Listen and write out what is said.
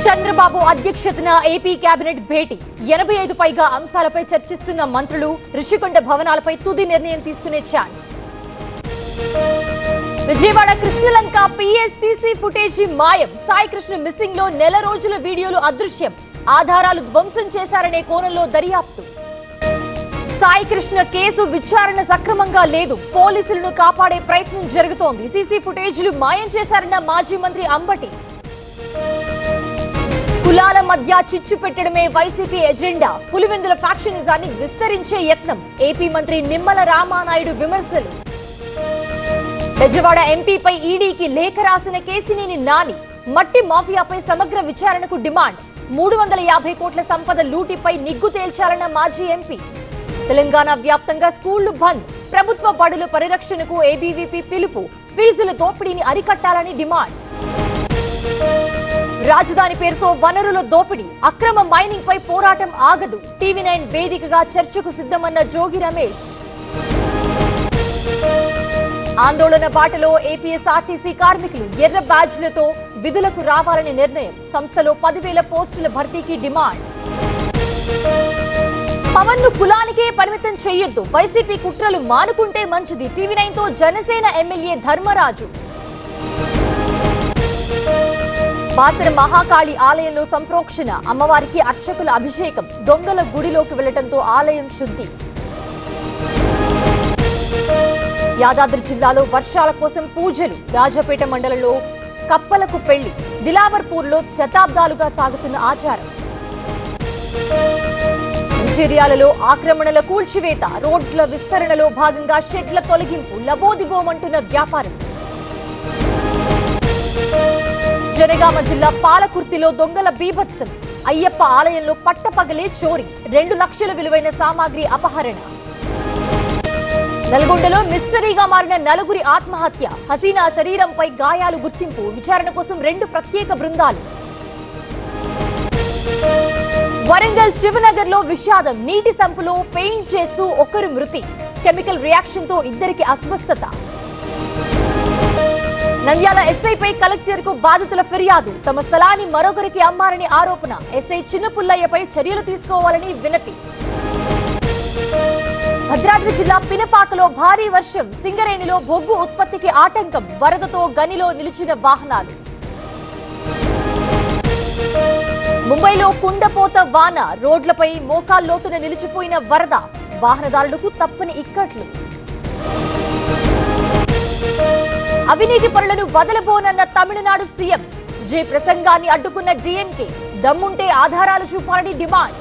చంద్రబాబు అధ్యక్షతన AP cabinet భేటీ 85 పైగా అంశాలపై చర్చిస్తున్న మంత్రులు రిషికొండ భవనాలపై తుది నిర్ణయం తీసుకునే chance. Vijayawada Krishnalanka PSCC footage మాయం. సాయి కృష్ణ మిస్సింగ్ లో నెల రోజుల వీడియోలు అదృశ్యం. ఆధారాలు ధ్వంసం చేశారనే కోణంలో దర్యాప్తు. సాయి కృష్ణ కేసు విచారణ సక్రమంగా లేదు. పోలీసులను కాపాడే ప్రయత్నం జరుగుతోంది. సీసీ ఫుటేజీలు మాయం చేశారన్న మాజీ మంత్రి అంబటి. కులాల మధ్య చిచ్చు పెట్టడమే వైసీపీ ఎజెండా. పులివెందుల ఫ్యాక్షనిజాన్ని విస్తరించే యత్నం. ఏపీ మంత్రి నిమ్మల రామానాయుడు విమర్శలు. బెజవాడ ఎంపీపై ఈడీకి లేఖ రాసిన కేశినేని నాని. మట్టి మాఫియాపై సమగ్ర విచారణకు డిమాండ్. 350 కోట్ల సంపద లూటిపై నిగ్గు తేల్చాలన్న మాజీ ఎంపీ. తెలంగాణ వ్యాప్తంగా స్కూళ్లు బంద్. ప్రభుత్వ బడుల పరిరక్షణకు ఏబీవీపీ పిలుపు. ఫీజుల దోపిడీని అరికట్టాలని డిమాండ్. రాజధాని పేరుతో వనరుల దోపిడీ. అక్రమ మైనింగ్ పై పోరాటం ఆగదు. టీవీ9 వేదికగా చర్చకు సిద్ధమన్న జోగి రమేష్. ఆందోళన బాటలో ఏపీఎస్ఆర్టీసీ కార్మికులు. ఎర్ర బ్యాడ్జ్లతో విధులకు రావాలని నిర్ణయం. సంస్థలో 10,000 పోస్టుల భర్తీకి డిమాండ్. పవన్ ను కులానికే పరిమితం చేయొద్దు. వైసీపీ కుట్రలు మానుకుంటే మంచిది. టీవీ9 తో జనసేన ఎమ్మెల్యే ధర్మరాజు. బాసర మహాకాళి ఆలయంలో సంప్రోక్షణ. అమ్మవారికి అర్చకుల అభిషేకం. దొంగల గుడిలోకి వెళ్లడంతో ఆలయం శుద్ధి. యాదాద్రి జిల్లాలో వర్షాల కోసం పూజలు. రాజపేట మండలంలో కప్పలకు పెళ్లి. దిలావర్పూర్లో శతాబ్దాలుగా సాగుతున్న ఆచారం. మంచిర్యాలలో ఆక్రమణల కూల్చివేత. రోడ్ల విస్తరణలో భాగంగా షెడ్ల తొలగింపు. లబోదిబోమంటున్న వ్యాపారం. జనగామ జిల్లా పాలకుర్తిలో దొంగల బీభత్సం. అయ్యప్ప ఆలయంలో పట్టపగలే చోరీ. 2 లక్షల విలువైన సామాగ్రి అపహరణ. నల్గొండలో మిస్టరీగా మారిన నలుగురి ఆత్మహత్య. హసీనా శరీరంపై గాయాలు గుర్తింపు. విచారణ కోసం 2 ప్రత్యేక బృందాలు. వరంగల్ శివనగర్ లో విషాదం. నీటి సంపులో పెయింట్ చేస్తూ ఒకరు మృతి. కెమికల్ రియాక్షన్ తో ఇద్దరికి అస్వస్థత. నంద్యాల ఎస్ఐపై కలెక్టర్ కు బాధితుల ఫిర్యాదు. తమ స్థలాన్ని మరొకరికి అమ్మారని ఆరోపణ. ఎస్ఐ చిన్నపుల్లయ్యపై చర్యలు తీసుకోవాలని వినతి. భద్రాద్రి జిల్లా పినపాకలో భారీ వర్షం. సింగరేణిలో బొగ్గు ఉత్పత్తికి ఆటంకం. వరదతో గనిలో నిలిచిన వాహనాలు. ముంబైలో కుండపోత వాన. రోడ్లపై మోకాల్లోతున నిలిచిపోయిన వరద. వాహనదారులకు తప్పని ఇక్కట్లు. అవినీతి పరులను వదలబోనన్న తమిళనాడు సీఎం. జే ప్రసంగాన్ని అడ్డుకున్న డీఎంకే. దమ్ముంటే ఆధారాలు చూపాలని డిమాండ్.